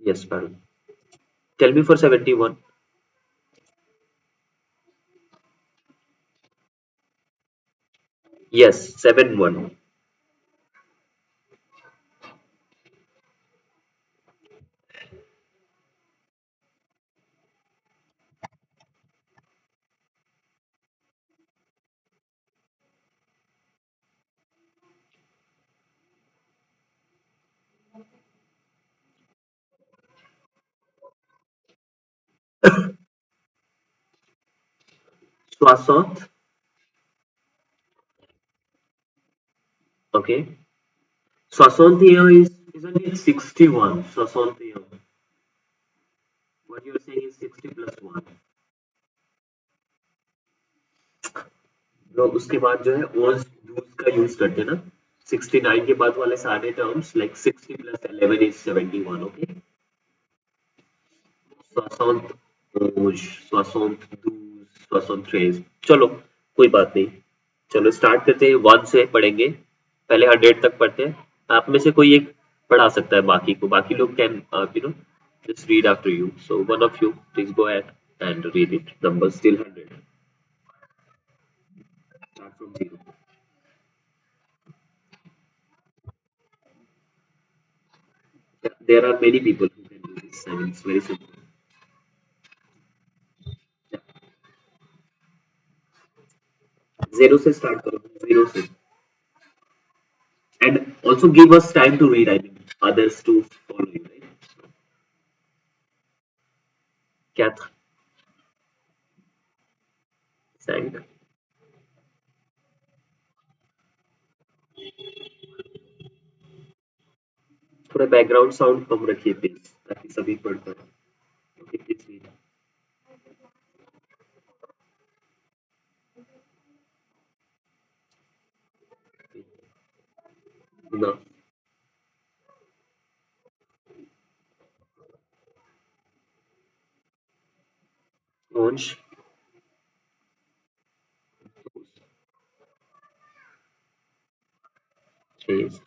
Yes, Parul. Tell me for 71. Yes, 7-1. Soixante. Okay. Soixante here is, isn't it 61? Soixante here. What you're saying is 60 plus 1. लोग उसके बाद जो है ओज dos का यूज करते हैं ना 69 के बाद वाले सारे terms like 60 plus 11 is 71. Okay. 60 ओज 60 डूज 63. चलो कोई बात नहीं. चलो स्टार्ट करते हैं. वन से पढ़ेंगे. पहले 100 तक पढ़ते हैं. आप में से कोई एक पढ़ा सकता है बाकी को. बाकी लोग can you know just read after you. So one of you please go ahead and read it. Number still 100. Start from zero. There are many people who can do this. I mean, it's very simple. Zero से start करो. Zero से. And also give us time to read. I mean, others to follow you, right? 4, 5. थोड़ा background sound कम रखिए please ताकि सभी पढ़ पाए. Okay please read. ना. Launch. Chase.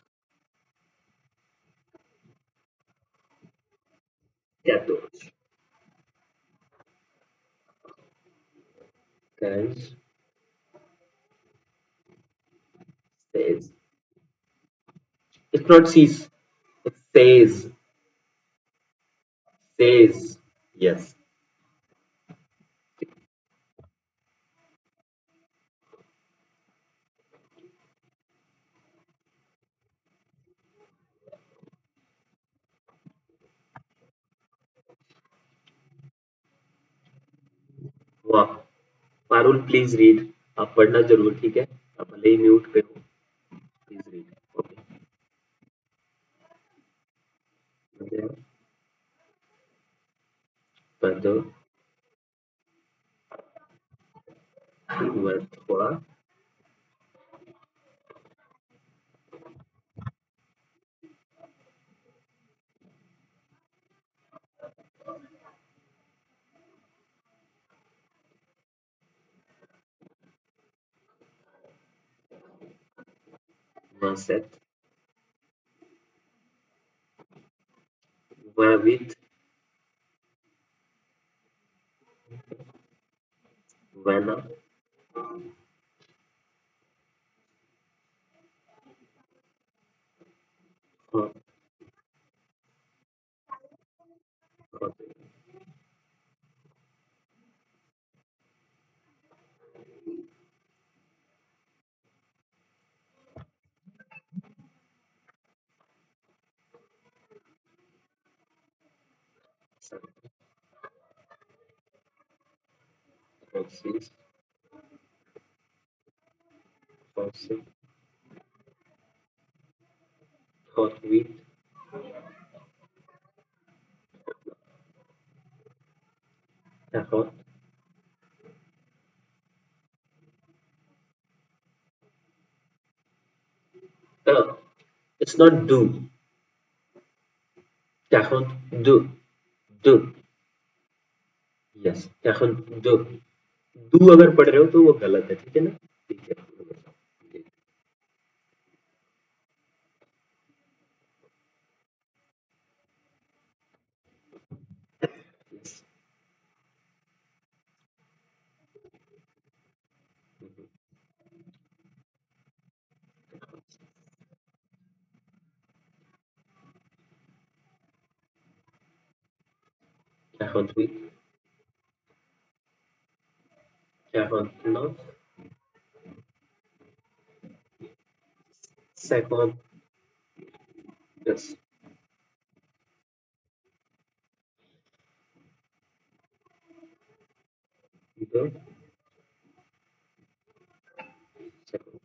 14. 15. 16. It's not cease. It says. Says. Yes. वाह. Parul please read. आप पढ़ना जरूर. ठीक है. आप भले ही म्यूट पे हो. Please read. ओके. पढ़ो. थोड़ा. 7. 28. 29. हाँ. हाँ. 46. 46. 48. Uh, it's not do. 42. Do. Yes. 42. Do अगर पढ़ रहे हो तो वो गलत है. ठीक है ना. ठीक है. এখন তুই এখন no second yes either second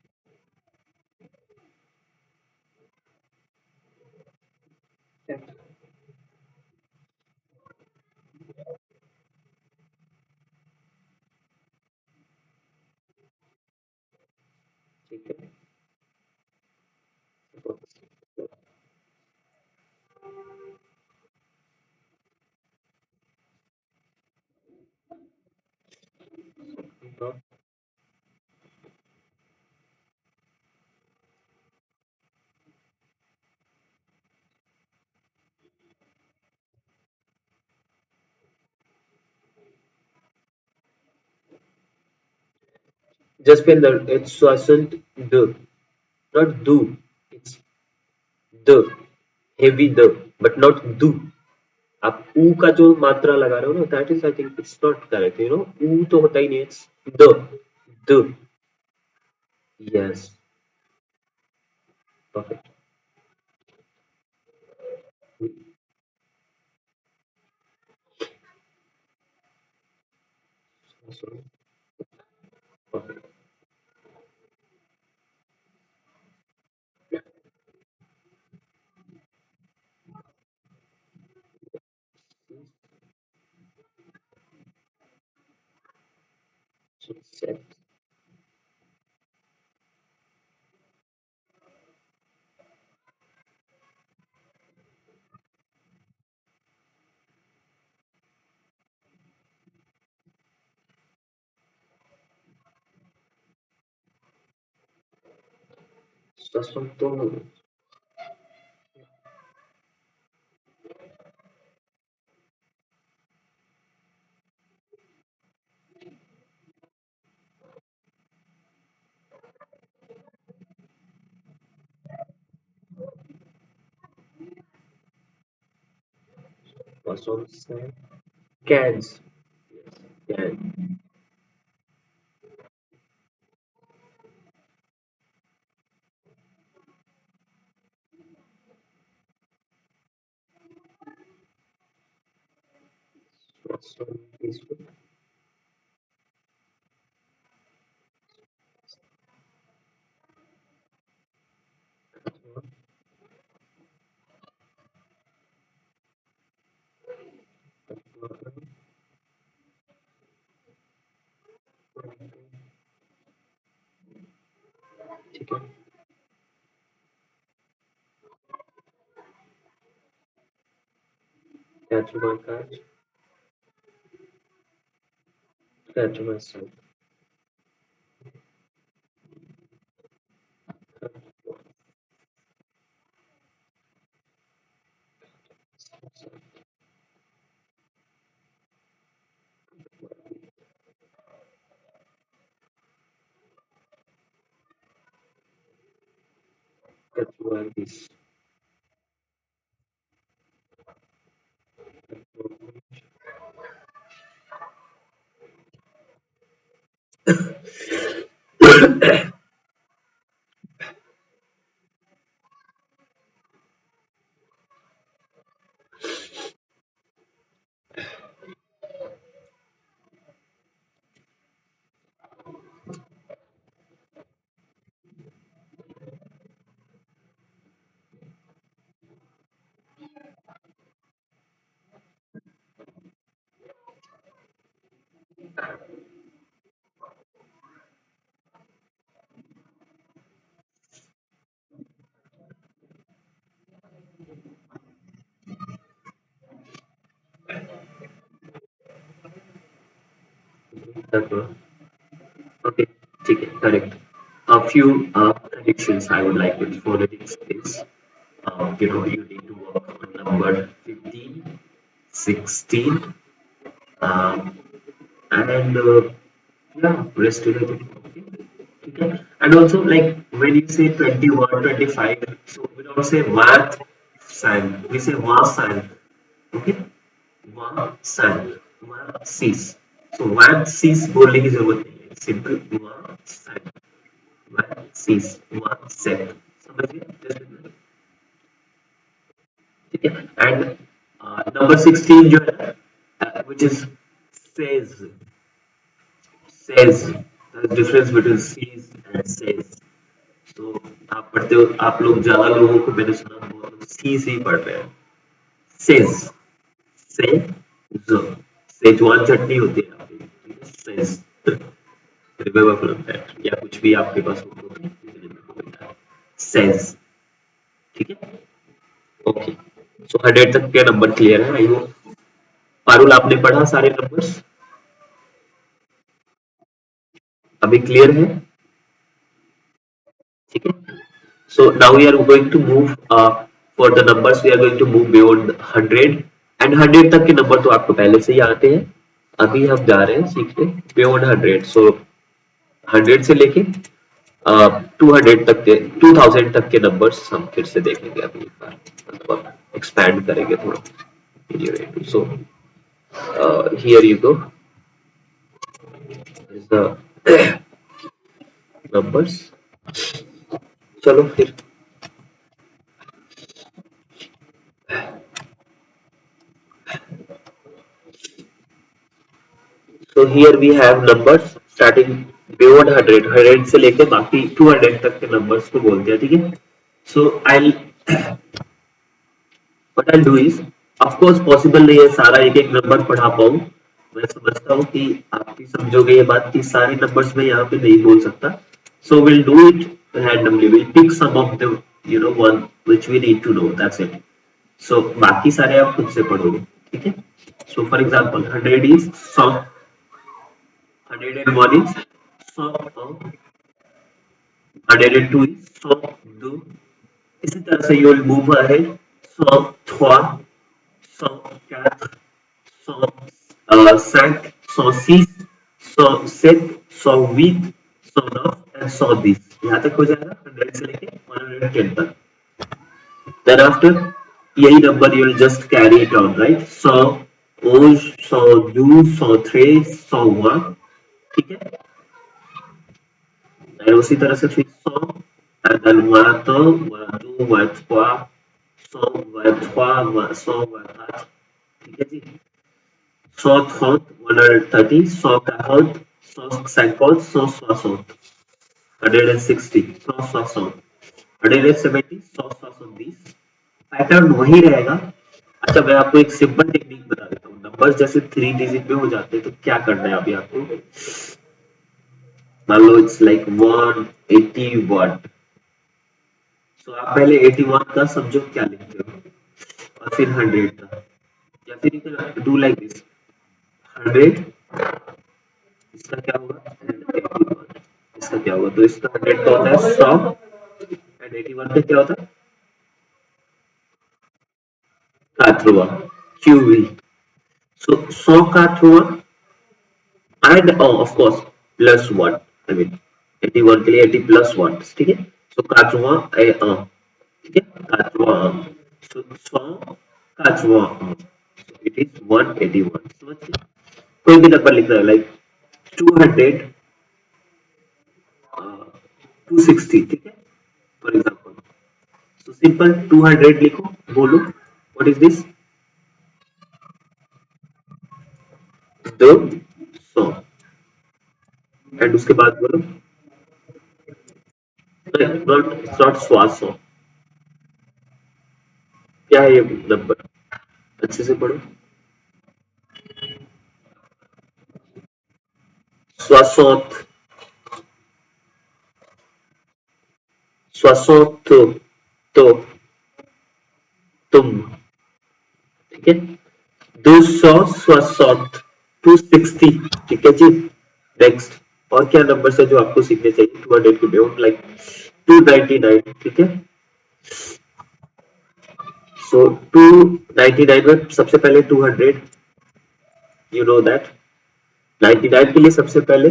ठीक है Jaspinder, it wasn't the, not do. It's the, heavy the, but not do. आप ऊ का जो मात्रा लगा रहे हो ना, that is I think it's not correct. You know, ऊ तो होता ही नहीं. It's the. Yes, perfect. So, perfect. So set. Saswant तो was on set. Cans. Can. Was on Facebook. ठीक है. Catch my catch. Catch myself. Catch my this. That one. Okay. ठीक है. Correct. A few predictions I would like with phonetics is, you need to work on number 15, 16, um, and yeah, rest related. Okay. And also, like when you say 21, 25, so we don't say math sign, we say math sign. Okay. वा सन वा सीस। तो one सीस बोलने की जरूरत नहीं है, simple वा सन वन सीस वन सेट, समझिए। ठीक है। एंड नंबर 16 जो है which is says, says difference between sees and says. तो आप पढ़ते हो, आप लोग ज्यादा लोगों को मैंने सुना बहुत लोग सी से ही पढ़ रहे हैं। सेज से जो सेजवान चटनी होती है यहाँ पे, सेज रिमेम्बर फ्रॉम दैट, या कुछ भी आपके पास हो तो सेज। ठीक है, ओके। सो 100 तक के नंबर क्लियर है आई होप। पारुल आपने पढ़ा सारे नंबर्स, अभी क्लियर है? ठीक है। So now we are going to move for the numbers we are going to move beyond 100 and 100 तक के नंबर तो आपको पहले से ही आते हैं। अभी हम जा रहे हैं सीखने beyond 100। So 100 से लेके 200 तक के 2000 तक के नंबर्स हम फिर से देखेंगे अभी एक बार, मतलब एक्सपैंड करेंगे थोड़ा। So here you go is the numbers। चलो फिर so here we have numbers starting beyond 100, 100 से लेके बाकी 200 तक के नंबर्स को बोलते हैं। ठीक है। so I'll what I'll do is, of course possible नहीं है सारा एक एक नंबर पढ़ा पाऊँ। मैं समझता हूँ कि आप भी समझोगे ये बात कि सारे नंबर्स में यहाँ पे नहीं बोल सकता। so we'll do it randomly, we'll pick some of the one which we need to know, that's it। so बाकी सारे आप खुद से पढ़ोगे। ठीक है। so for example 100 is 100, 101 is 100, 102 is 102। इसी तरह से you will move ahead 103, 104, 105, 106, 107, 108, 109 and 120। यहाँ तक हो जाएगा 100 से लेके 110 तक। देन आफ्टर यही number you will just carry it on, right. 111, 112, 113, 101। ठीक है। और उसी तरह से फिर 100 and then 102, 102, 103, 103, 104। ठीक है जी। 130, 130, 140, 150, 160, 160, 160, 170, 170। पैटर्न वही रहेगा। अच्छा मैं आपको एक सिंपल टेक्निक बता देता हूँ। नंबर जैसे 3 डिजिट में हो जाते हैं तो क्या करना है अभी आपको। मान लो इट्स लाइक 181। तो आप पहले 81 का समझो क्या लिखते हो और फिर 100 का, या फिर डू लाइक दिस 100, इसका क्या होगा, इसका क्या होगा। तो इसका 100 का होता है 100 एंड 81 का क्या होता है काथरुआ, क्यूवी। सो 100 काथरुआ and of course plus 1, I mean 81 के लिए 80 प्लस 1। ठीक है। सो काथरुआ ठीक है, काथरुआ। सो 100 काथरुआ, इट इज 181। समझिए कोई भी नंबर लिख रहा है लाइक 200, 260। ठीक है, फॉर एग्जांपल। तो सिंपल 200 लिखो, बोलो व्हाट इज दिस, 200। एंड उसके बाद बोलो नॉट 100, क्या है ये नंबर, अच्छे से पढ़ो। 60, 60 तो तुम। ठीक है। 260, 260। ठीक है जी। नेक्स्ट और क्या नंबर है जो आपको सीखने चाहिए 200 के बियॉन्ड, लाइक 299। ठीक है। सो 299 में सबसे पहले 200, यू नो दैट। 99 के लिए सबसे पहले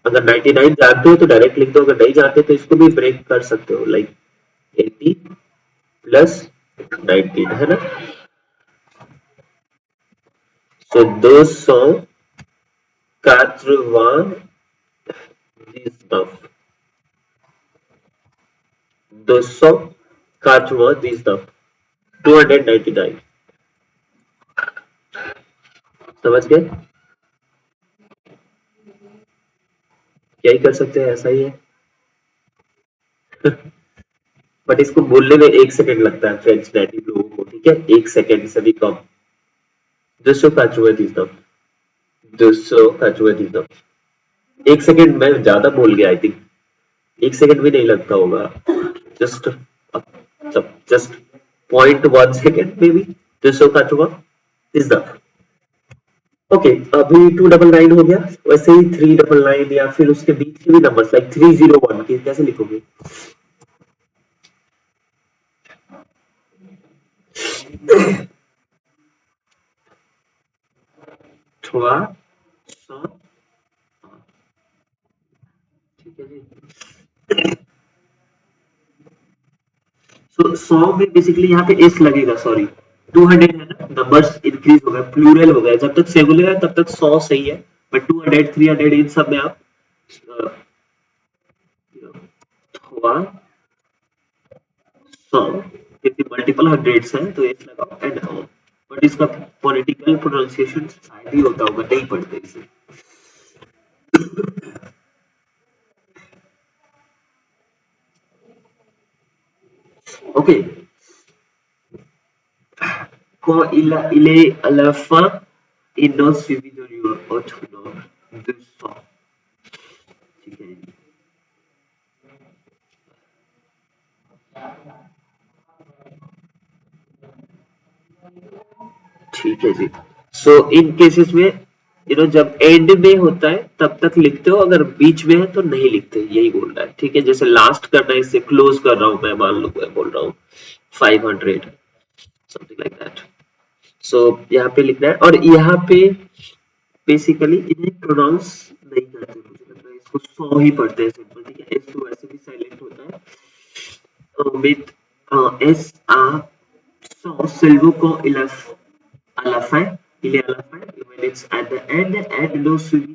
अगर 99 जानते हो तो डायरेक्ट लिख दो, अगर नहीं जानते तो इसको भी ब्रेक कर सकते हो, लाइक 80 प्लस 19, है ना। So 289 299 299 समझ गए? क्या ही कर सकते हैं, ऐसा ही है। बट इसको बोलने में 1 सेकंड लगता है फ्रेंच नेटिव लोगों को, ठीक है, 1 सेकंड से भी कम। 1 सेकंड मैं ज्यादा बोल गया आई थिंक, 1 सेकंड भी नहीं लगता होगा, just just 0.1 second may be. 200 is the okay. अभी 299 हो गया, वैसे ही 399 या फिर उसके बीच के भी नंबर लाइक 301 के कैसे लिखोगे? थोड़ा सा, ठीक है जी। सो 100 में बेसिकली यहाँ पे एस लगेगा, सॉरी 200 है ना, नंबर्स इंक्रीज हो गए, प्लूरल हो गए, जब तक सिंगुलर है तब तक 100 सही है, बट 200 300 इन सब में आप थोड़ा 100 क्योंकि मल्टीपल हंड्रेड्स हैं तो एस लगाओ एंड ऑन। बट इसका फोनेटिकल प्रोनाउंसिएशन शायद ही होता होगा, नहीं पढ़ते इसे। ओके, को इले अलाफा इनो सिविजोरियो ओथुनो दुसो, ठीक है। ठीक है जी। सो इन केसेस में जब एंड में होता है तब तक लिखते हो, अगर बीच में है तो नहीं लिखते, यही बोल रहा है, ठीक है। जैसे लास्ट करना है, इससे क्लोज कर रहा हूं मैं, मान लो मैं बोल रहा हूँ 500 समथिंग लाइक दैट। सो यहाँ पे लिखना है, और यहाँ पे बेसिकली इन्हें प्रोनाउंस नहीं करते, मुझे लग रहा है इसको 100 ही पढ़ते हैं सिंपल, ठीक है। एस तो वैसे भी साइलेंट होता है विथ एस आ सो सिल्वो को इलफ alla fin, il est à la fin, when it's at the end, and no suivi,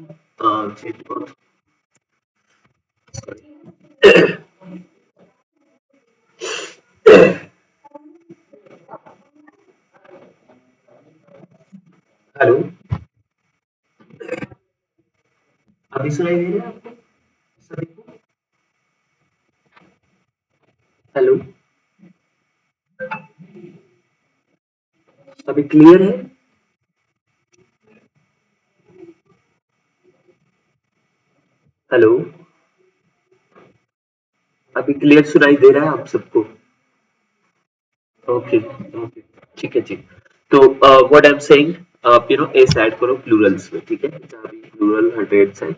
hello, अभी सुनाई दे रहा है आपको सभी को? हेलो, अभी क्लियर है? हेलो, अभी क्लियर सुनाई दे रहा है आप सबको? ओके ओके, ठीक है जी। तो व्हाट आई एम सेइंग, आप एस ऐड करो प्लूरल्स में, ठीक है, जहां भी प्लूरल हंड्रेड्स है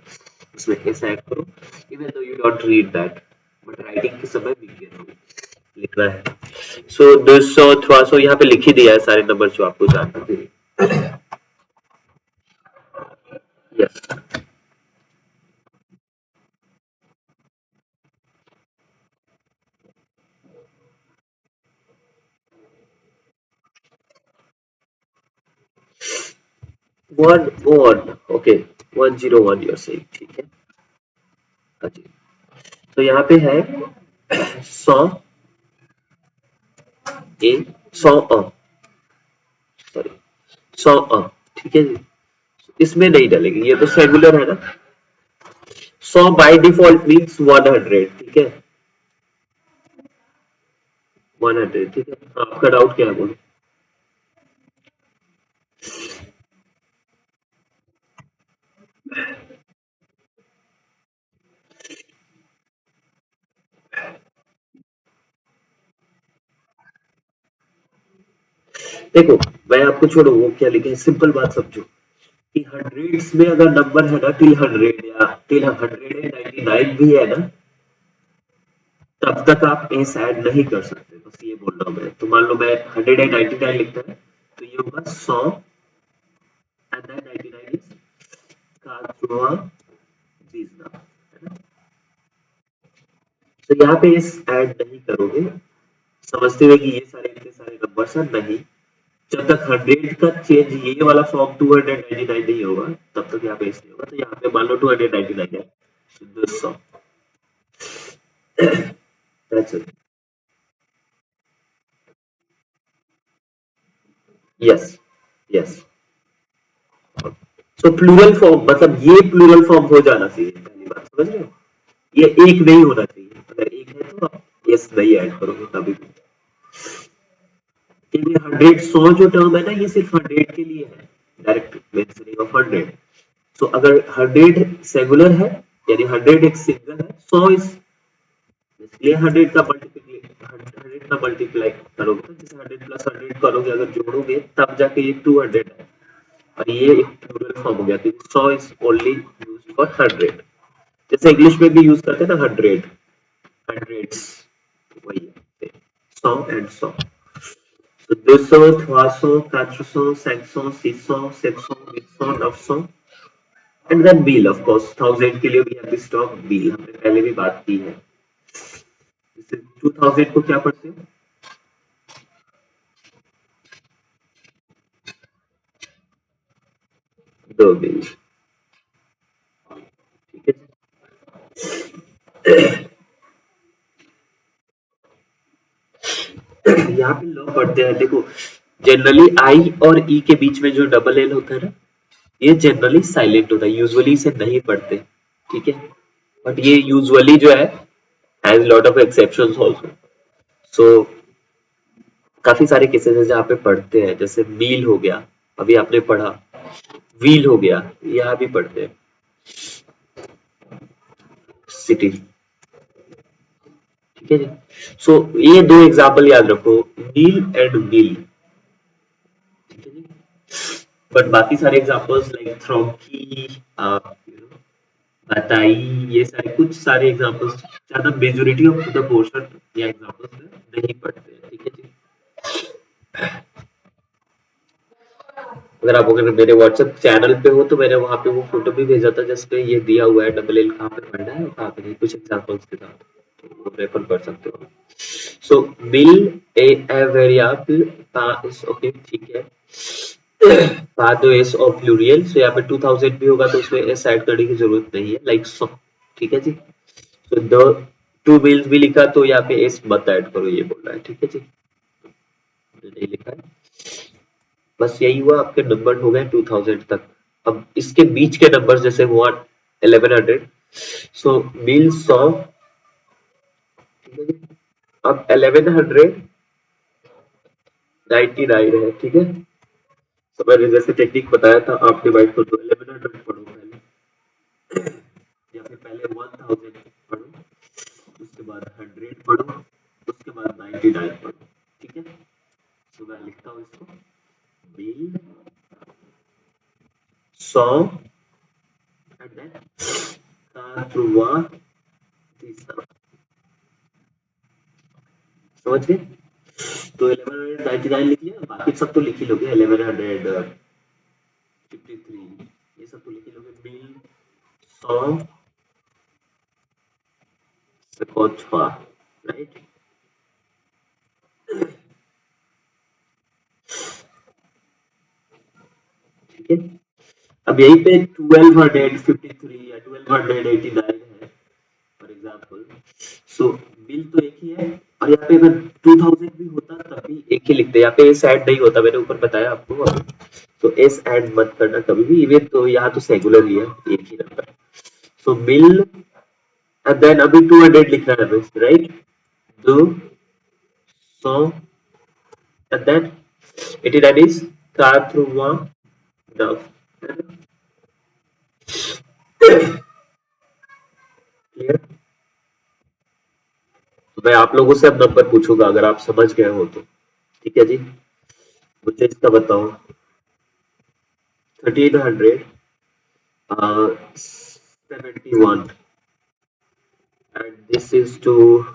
उसमें एस ऐड करो, even though you don't read that, but writing के समय लिखना है। सो 200 300 यहाँ पे लिख ही दिया है सारे नंबर जो आपको जानना थे। यस, 101, ओके, 101 यूर सेइंग, ठीक है। हाँ जी। तो यहाँ पे है 100 ए 100 सॉरी 100 ठीक है जी। इसमें नहीं डालेंगे, ये तो सेगुलर है ना। 100 बाय डिफॉल्ट मीन्स 100, ठीक है, 100, ठीक है। आपका डाउट क्या है, बोलो। देखो, मैं आपको छोड़ो वो क्या लिखे है, सिंपल बात समझो कि हंड्रेड्स में अगर नंबर है ना टिल 100 या टिल 199 भी है ना, तब तक आप एस ऐड नहीं कर सकते, बस ये बोल रहा हूं मैं। तो मान लो मैं 199 लिखता है तो ये होगा 100 एंड देन 99 इज काजुआ जीजना, है ना। तो यहाँ पे इस ऐड नहीं करोगे, समझते हुए कि ये सारे इतने सारे नंबर्स हैं, नहीं। जब तक 100 का चेंज ये वाला फॉर्म 299 नहीं होगा तब तक यहाँ पे नहीं होगा। तो यहाँ पे मान लो 299 है, 200। That's it. Yes, yes. So plural form मतलब ये प्लूरल फॉर्म हो जाना चाहिए, पहली बात समझ रहे हो। ये एक नहीं होना चाहिए, अगर एक है तो आप यस नहीं ऐड करोगे कभी भी। ये 100 जो टर्म है ना, ये सिर्फ 100 के लिए है, डायरेक्ट मेंशनिंग ऑफ 100। सो अगर 100 सिंगुलर है यानी 100 एक सिंगल है, 100 इज इसलिए 100 का मल्टीप्लाई करोगे, जैसे 100 प्लस 100 करोगे अगर जोड़ोगे तब जाके ये 200 है। और ये एक प्लूरल फॉर्म हो गया, तो 100 इज ओनली यूज्ड फॉर 100। जैसे इंग्लिश में भी यूज करते हैं ना 100, हंड्रेड्स, वही है 100 एंड 100। तो 200, 300, 400, 500, 600, 700, 800, 900 and then bill of course 1000 के लिए भी है स्टॉक बिल, हमने पहले भी बात की है। जैसे 2000 को क्या पढ़ते हैं, दो बिल, ठीक है। यहाँ पे लोग पढ़ते हैं, देखो जनरली आई और ई के बीच में जो डबल एल होता है ना, ये जनरली साइलेंट होता है, यूजुअली इसे नहीं पढ़ते, ठीक है। बट ये यूजुअली जो है has lot of exceptions also. So काफी सारे केसेस है जहाँ पे पढ़ते हैं, जैसे मील हो गया, अभी आपने पढ़ा, व्हील हो गया, यहाँ भी पढ़ते हैं, सिटी, ठीक है जी। सो ये दो एग्जाम्पल याद रखो, मील एंड व्हील, ठीक है जी। बट बाकी सारे एग्जांपल्स लाइक थ्रोकी, बताई, ये सारे कुछ सारे एग्जांपल्स ज्यादा मेजोरिटी ऑफ द पोर्शन या एग्जांपल्स में नहीं पढ़ते हैं, ठीक है जी। अगर मेरे व्हाट्सएप चैनल पे हो तो मैंने वहां पे वो फोटो भी भेजा था जिसपे ये दिया हुआ है डबल एल कहाँ पे पढ़ना है और कहाँ पे नहीं, कुछ एग्जांपल्स के साथ, तो वो रेफर कर सकते हो। सो बिल ए वेरिएबल पास, ओके ठीक है। बाद एस और फ्लूरियल, सो यहाँ पे 2000 भी होगा तो उसमें एस ऐड करने की जरूरत नहीं है, लाइक सो, ठीक है जी। सो द टू बिल्स भी लिखा तो यहाँ पे एस मत ऐड करो, ये बोल रहा है, ठीक है जी, नहीं लिखा है। बस यही हुआ, आपके नंबर हो गए 2000 तक। अब इसके बीच के नंबर जैसे हुआ 1100, सो बिल 100, ठीक है जी। अब 1199 है, ठीक है। तो मैंने जैसे टेक्निक बताया था, आप डिवाइड कर दो, 1100 पढ़ो पहले, या फिर पहले 1000 पढ़ो, उसके बाद 100 पढ़ो, उसके बाद 99 पढ़ो, ठीक है। तो मैं लिखता हूँ इसको, बिल 100 एंड देन काटवा तीसरा, समझ गए। तो 1199 लिख लिया, बाकी सब तो लिख ही लोगे, 1153 ये सब तो लिख ही लोगे। बिल 100 से काटवा, राइट, ठीक है। अब यहीं पे 1253 या 1289 है फॉर एग्जांपल, सो बिल तो एक ही है, और यहाँ पे अगर 2000 भी होता तब भी एक ही लिखते, यहाँ पे एस ऐड नहीं होता, मैंने ऊपर बताया आपको अभी। तो एस ऐड मत करना कभी भी, इवन तो यहाँ तो सेगुलर ही है, एक ही नंबर। सो बिल एंड देन अभी 200 लिखना है हमें, राइट, 200 एंड देन 89 इज काथरुआ डव, क्लियर। तो मैं आप लोगों से अब नंबर पूछूंगा अगर आप समझ गए हो तो, ठीक है जी। मुझे इसका बताओ, 1300 71 and this is to,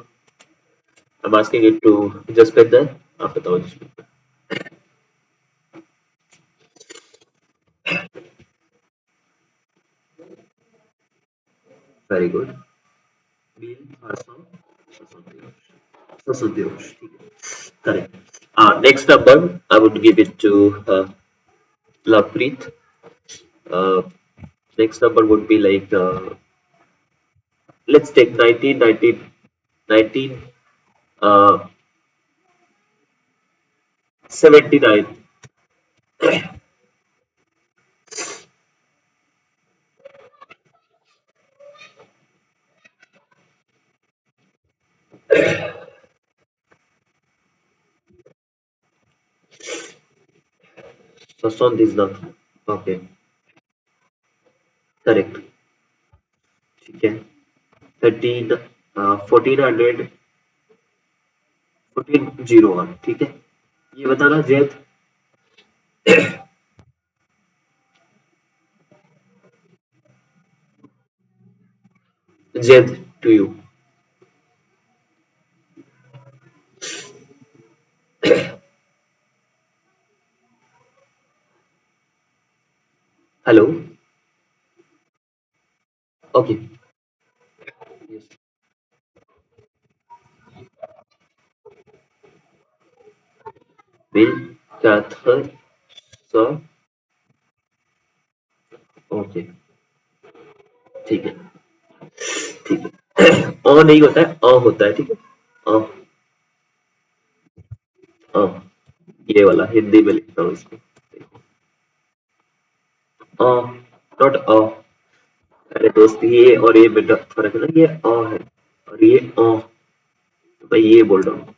I'm asking it to Jaspinder, आप बताओ Jaspinder। वेरी गुड, बिल 800 ठीक है, correct. Next number, I would give it to Lovepreet. Uh, Next number would be like, let's take 19, 79. Sasant is not. Okay, correct. ठीक है. 13, 1400, 1401. ठीक है. ये बताना Zaid. Zaid to you. Hello. Okay. बिल, कैथर, सर. ओके. ठीक है. ठीक है. नहीं होता है, होता है. ठीक है. अ, अ, ये वाला हिंदी में लिखता हूँ इसको. Not a. अरे दोस्त, ये और ये में फर्क है ना. ये है और ये मैं ये बोल रहा हूँ.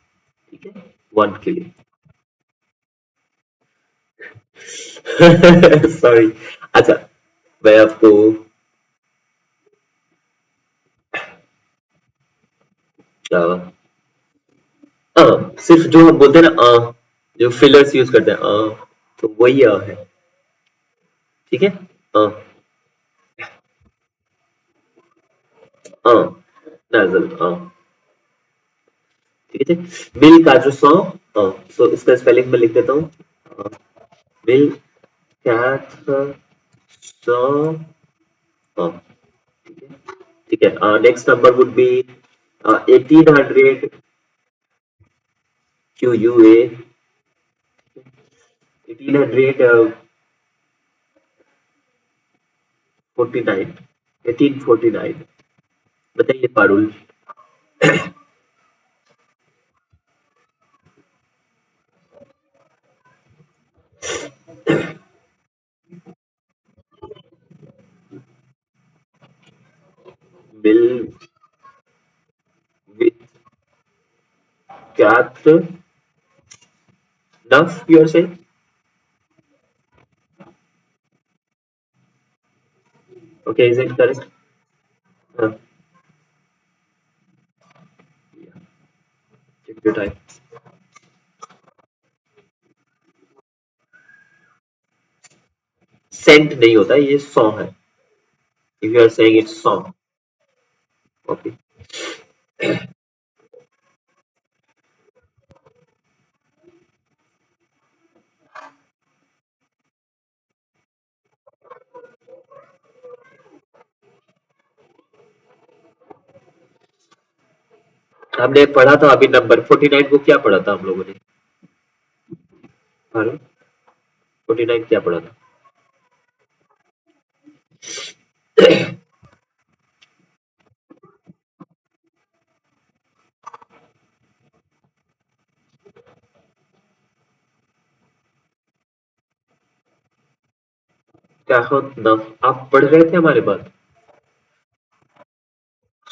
ठीक है. वन के लिए. सॉरी. अच्छा, मैं आपको सिर्फ जो हम बोलते हैं ना, जो फिलर्स यूज करते हैं, तो वही है. ठीक है. अ, अ, नाजल. ठीक है. मिल का जो सो इसका स्पेलिंग में लिख देता हूँ. मिल कैथ सो. ठीक है. ठीक है. नेक्स्ट नंबर वुड बी 1800 क्यू यू ए. 1849. 1849. बताइए पारुल. मिल विथ कैथ नफ योर से. Okay, is it correct? Take your time. सेंट नहीं होता, ये सॉ है. If you are saying it's सॉ. ओके. हमने पढ़ा था अभी नंबर 49 को, क्या पढ़ा था हम लोगों ने? हाँ, 49 क्या पढ़ा था? क्या होता? आप पढ़ रहे थे हमारे बाद.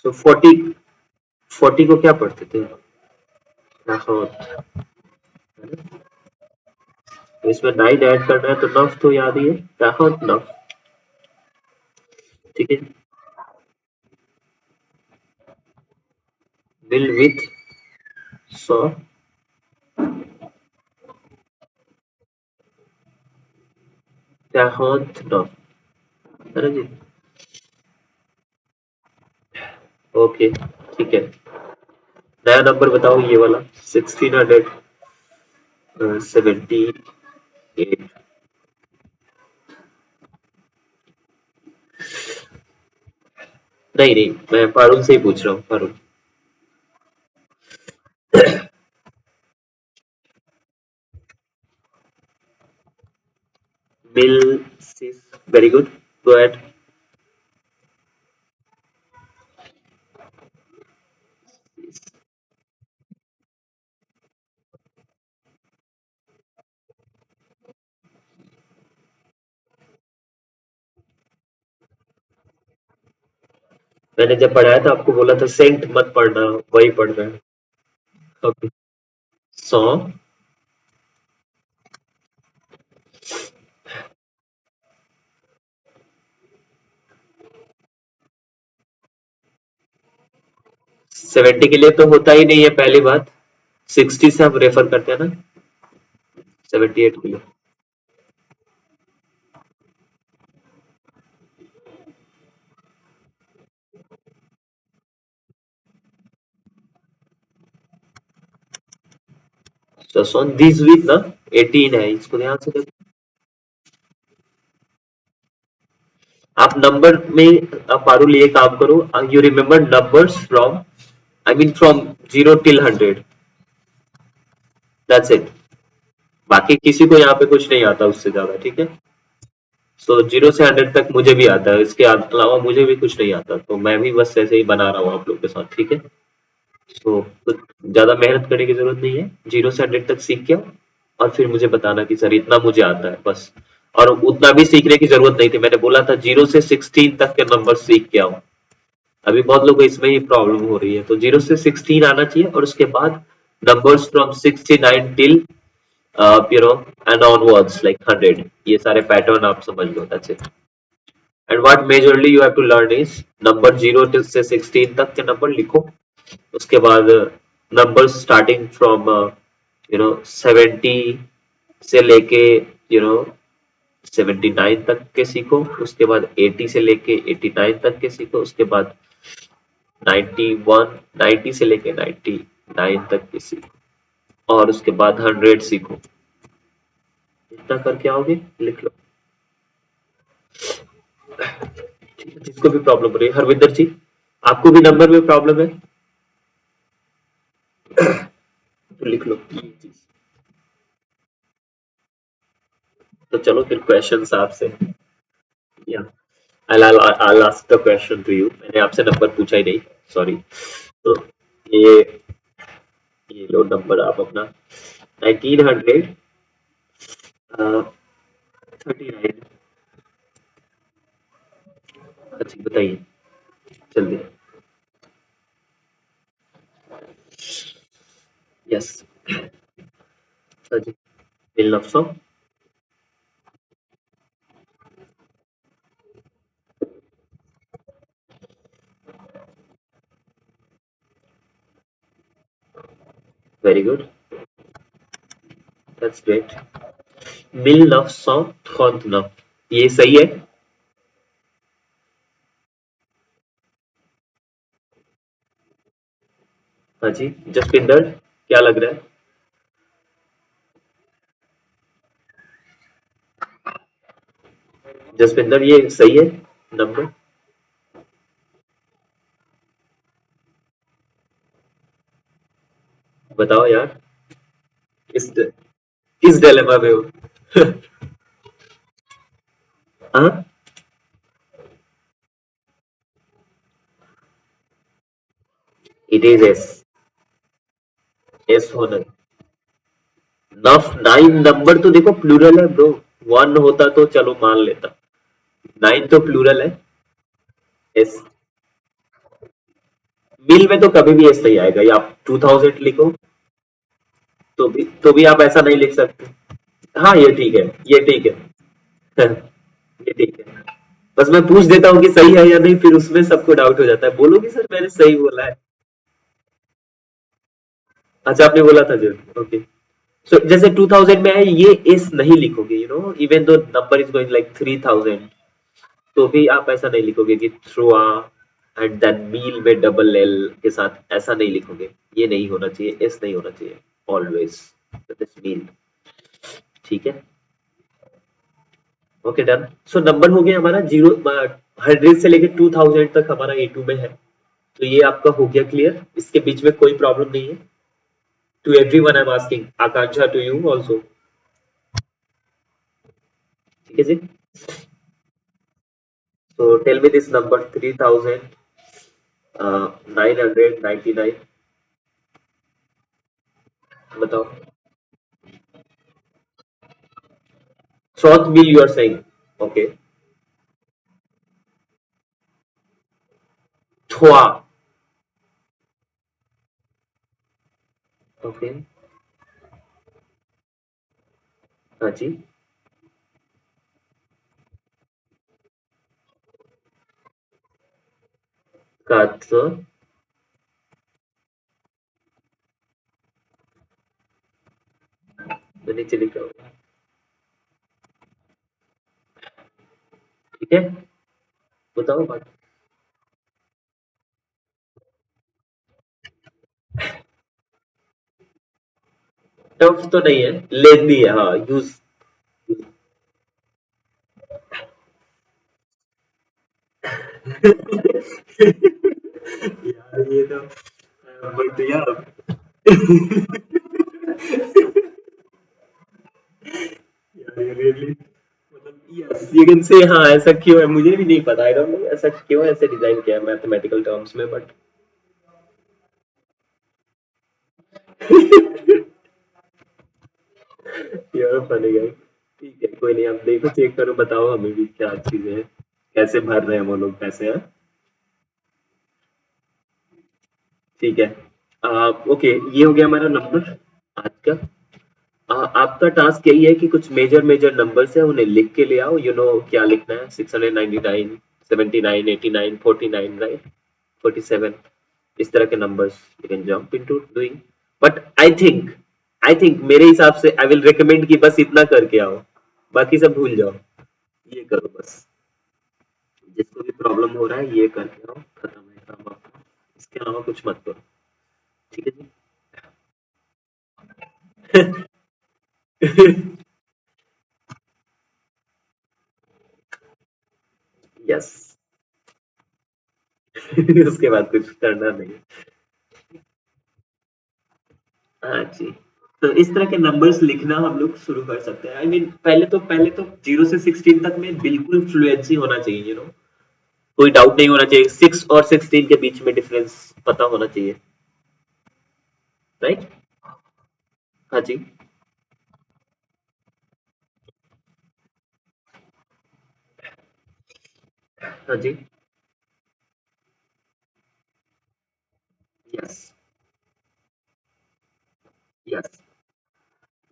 तो 40 को क्या पढ़ते थे? क्या होता? तो इसमें 9 ऐड करना है तो नफ तो याद ही है. क्या होता नफ. ठीक है. Will with saw. क्या होता नफ. है ना जी. ओके. ठीक है. नया नंबर बताओ, ये वाला. 1678. नहीं नहीं, मैं पारुल से ही पूछ रहा हूँ. Parul. Mill, sis, very good. Go ahead. मैंने जब पढ़ाया था आपको बोला था सेंट मत पढ़ना, वही पढ़ रहे हैं। ओके। 100, 70 के लिए तो होता ही नहीं है पहली बात। 60 से हम रेफर करते हैं ना, 78 के लिए। So on this week ना 18 है, इसको ध्यान से देखो। आप नंबर में, आप पारुल ये काम करो, you remember numbers from, I mean from 0 till 100, that's it. बाकी किसी को यहाँ पे कुछ नहीं आता उससे ज्यादा, ठीक है। सो 0 से 100 तक मुझे भी आता है, इसके अलावा मुझे भी कुछ नहीं आता, तो मैं भी बस ऐसे ही बना रहा हूँ आप लोग के साथ, ठीक है। सो कुछ ज्यादा मेहनत करने की जरूरत नहीं है, 0 से 100 तक सीख के आओ और फिर मुझे बताना कि सर इतना मुझे आता है बस। और उतना भी सीखने की जरूरत नहीं थी, मैंने बोला था 0 से 16 तक के नंबर सीख के आओ। अभी बहुत लोगों को इसमें ही प्रॉब्लम हो रही है, तो 0 से 16 आना चाहिए और उसके बाद numbers from 69 till you know and onwards like 100, ये सारे पैटर्न आप समझ लो, that's it. And what majorly you have to learn is number 0 till से 16 तक के नंबर लिखो। उसके बाद नंबर स्टार्टिंग फ्रॉम 70 से लेके 79 तक के सीखो। उसके बाद 80 से लेके 89 तक के सीखो। उसके बाद 91, 90 से लेके 99 तक के सीखो। और उसके बाद 100 सीखो। इतना करके आओगे, लिख लो। ठीक है, जिसको भी प्रॉब्लम हो रही है, हरविंदर जी आपको भी नंबर में प्रॉब्लम है तो लिख लो ये चीज। तो चलो फिर क्वेश्चंस आपसे, या I'll ask the question to you। मैंने आपसे नंबर पूछा ही नहीं, सॉरी। तो ये ये लो नंबर आप अपना 1939। अच्छा बताइए जल्दी। यस सर जी, मिल नफ्सो। Very good, that's great. मिल नफ्सो थॉन्ट नफ, ये सही है। हाँ जी, जसपिंदर क्या लग रहा है? जसपिंदर ये सही है नंबर? बताओ यार, किस डिलेमा में हो? हाँ, इट इज एस। एस होना नफ 9 नंबर तो देखो प्लूरल है ब्रो। 1 होता तो चलो मान लेता, 9 तो प्लूरल है। एस मिल में तो कभी भी एस नहीं आएगा, या आप 2000 लिखो तो भी आप ऐसा नहीं लिख सकते। हाँ ये ठीक है, ये ठीक है ये ठीक है। बस मैं पूछ देता हूँ कि सही है या नहीं, फिर उसमें सबको डाउट हो जाता है, बोलो कि सर मैंने सही बोला है। अच्छा आपने बोला था जो, ओके। सो जैसे 2000 में है, ये एस नहीं लिखोगे, even though number is going like 3000, तो भी आप ऐसा नहीं लिखोगे कि थ्रू एंड देन मील में डबल एल के साथ, ऐसा नहीं लिखोगे। ये नहीं होना चाहिए, एस नहीं होना चाहिए ऑलवेज, दिस मील। ठीक है, ओके डन। सो नंबर हो गया हमारा 100 से लेके 2000 तक हमारा ए टू में है। तो ये आपका हो गया क्लियर, इसके बीच में कोई प्रॉब्लम नहीं है। To every one I am asking, Akanksha to you also. ठीक है जी। So tell me this number 3999 बताओ। Short meal you are saying? Okay. Thwa. Okay. हाँ जी। Quatre. मैं नीचे लिख रहा हूँ। ठीक है। बताओ बात। टफ तो नहीं है, लेंदी है, हाँ यूज। यार ये तो बट यार यार ये रियली मतलब यस यू कैन से, हाँ ऐसा क्यों है मुझे भी नहीं पता, आई डोंट नो ऐसा क्यों ऐसे डिजाइन किया है मैथमेटिकल टर्म्स में, बट यार फनी गाय। ठीक है कोई नहीं, आप देखो चेक करो बताओ हमें भी क्या चीजें हैं, कैसे भर रहे हैं वो लोग पैसे हैं। ठीक है। ओके, ये हो गया हमारा नंबर आज का। आपका टास्क यही है कि कुछ मेजर मेजर नंबर्स है उन्हें लिख के ले आओ, यू नो क्या लिखना है, 699, 79, 89, 49, राइट, 47, इस तरह के numbers you can jump into doing. But I think मेरे हिसाब से आई विल रिकमेंड कि बस इतना करके आओ, बाकी सब भूल जाओ, ये करो बस। जिसको भी प्रॉब्लम हो रहा है ये करके आओ, खत्म है काम आपका, इसके अलावा कुछ मत करो। ठीक है जी। यस। उसके बाद कुछ करना नहीं। हाँ जी। तो इस तरह के नंबर्स लिखना हम लोग शुरू कर सकते हैं। आई मीन पहले तो 0 से 16 तक में बिल्कुल फ्लुएंसी होना चाहिए, यू नो कोई डाउट नहीं होना चाहिए, 6 और 16 के बीच में डिफरेंस पता होना चाहिए, राइट। हाँ जी। हाँ जी। यस। यस।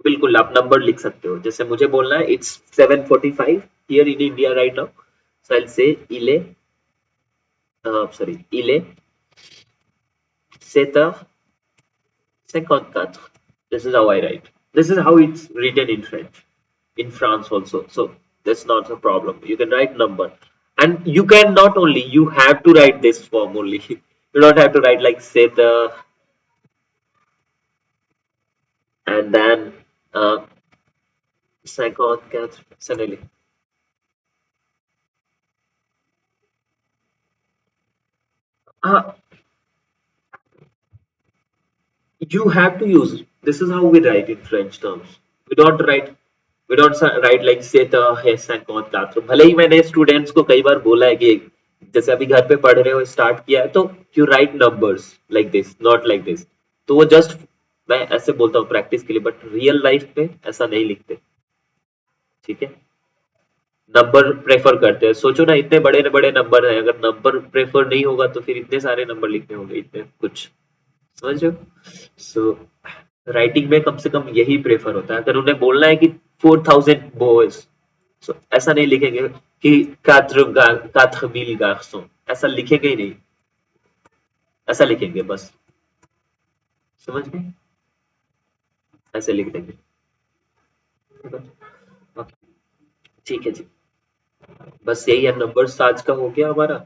बिल्कुल आप नंबर लिख सकते हो, जैसे मुझे बोलना है it's 7:45 here in India right now, so I say इले, सॉरी इले 7h54. This is how I write. This is how it's written in French, in France also. So that's not a problem. You can write number, and you can not only you have to write this form only. You don't have to write like say the and then uh, 54 suddenly. Uh, you have to use. This is how we write in French terms. We don't write. We don't write like say the है 54. भले ही मैंने students को कई बार बोला है कि जैसे अभी घर पे पढ़ रहे हो स्टार्ट किया है तो you right numbers like this not like this, तो वो जस्ट मैं ऐसे बोलता हूँ प्रैक्टिस के लिए, बट रियल लाइफ में ऐसा नहीं लिखते। ठीक है। नंबर प्रेफर करते हैं, सोचो ना इतने बड़े बड़े नंबर है, अगर नंबर प्रेफर नहीं होगा तो फिर इतने सारे नंबर लिखने होंगे, इतने कुछ, समझ रहे हो। सो राइटिंग में कम से कम यही प्रेफर होता है, अगर उन्हें बोलना है कि 4000 बॉयज, सो ऐसा नहीं लिखेंगे कि quatre mille garçons, ऐसा लिखेंगे ही नहीं, ऐसा लिखेंगे बस, समझ गए, ऐसे लिख देंगे। ठीक है जी। बस यही है, नंबर्स आज का हो गया हमारा।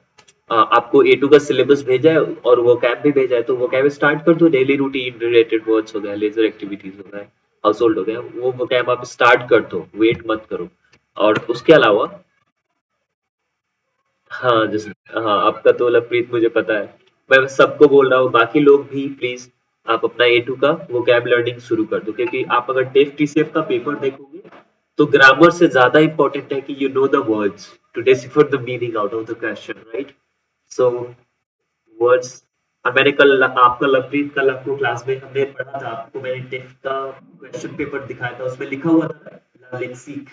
आपको A2 का सिलेबस भेजा है और वो कैब भी भेजा है, तो वो कैब स्टार्ट कर दो, डेली रूटीन रिलेटेड वर्ड्स हो गया, लेजर एक्टिविटीज हो गया, हाउस होल्ड हो गया, वो कैब आप स्टार्ट कर दो, वेट मत करो। और उसके अलावा हाँ जैसे, हाँ आपका तो लवप्रीत मुझे पता है, मैं सबको बोल रहा हूँ बाकी लोग भी प्लीज आप अपना A2 का वो कैब लर्निंग शुरू कर दो, क्योंकि आप अगर टेस्ट TCF का पेपर देखोगे तो ग्रामर से ज्यादा इंपॉर्टेंट है कि you know the words to decipher the meaning out of the question, right? So words, और मैंने कल आपका लवप्रीत, कल आपको क्लास में हमने पढ़ा था, आपको मैंने टेस्ट का क्वेश्चन पेपर दिखाया था, उसमें लिखा हुआ था ना लेक्सिक।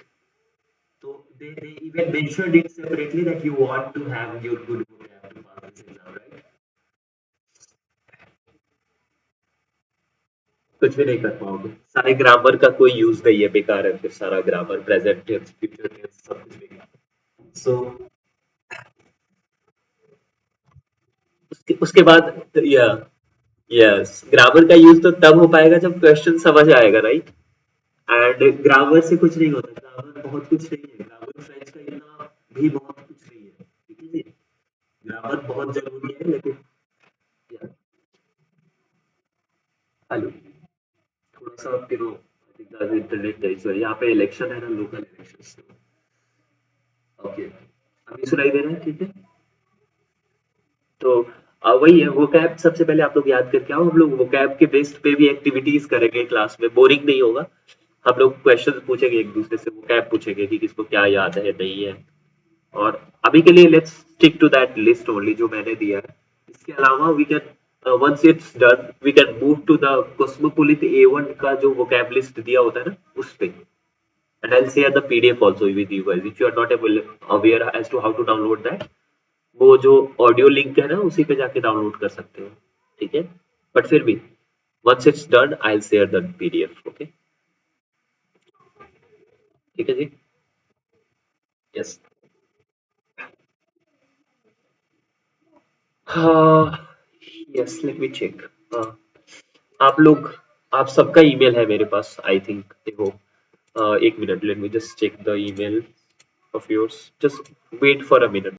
तो they even mentioned it separately that you want to have your good vocab to pass this exam, right? कुछ भी नहीं कर पाओगे, सारे ग्रामर का कोई यूज नहीं है, बेकार है फिर सारा grammar, present tense, future tense, सब कुछ बेकार। सो उसके बाद या यस, ग्रामर का यूज तो तब हो पाएगा जब क्वेश्चन समझ आएगा, राइट? एंड ग्रामर से कुछ नहीं होता, ग्रामर बहुत कुछ नहीं है, ग्रामर फ्रेंच का इतना भी बहुत कुछ नहीं है, ठीक है जी? ग्रामर बहुत जरूरी है लेकिन हेलो, थोड़ा सा आपके नो आई थिंक इंटरनेट नहीं सही, यहाँ पे इलेक्शन है ना, लोकल इलेक्शन। ओके, अभी सुनाई दे रहा है? ठीक है। तो वही है, वो कैब सबसे पहले आप लोग याद करके आओ, हम लोग वो कैब के बेस्ड पे भी एक्टिविटीज करेंगे क्लास में, बोरिंग नहीं होगा। हम लोग क्वेश्चन पूछेंगे एक दूसरे से, वो कैब पूछेंगे कि किसको क्या याद है नहीं है। और अभी के लिए let's stick to that list only जो मैंने दिया है। इसके अलावा we can once it's done we can move to the Cosmopolite A1 का जो वोकैब लिस्ट दिया होता है ना, उस पे। And I will share the PDF also with you guys if you are not aware as to how to download that. वो जो ऑडियो लिंक है ना, उसी पे जाके डाउनलोड कर सकते हो, ठीक है? बट फिर भी once it's done I will share the PDF, okay? ठीक है जी। यस। हाँ, यस, लेट मी चेक। आप लोग, आप सबका ईमेल है मेरे पास आई थिंक, देखो। एक minute, let me just check the email of yours, just wait for a minute.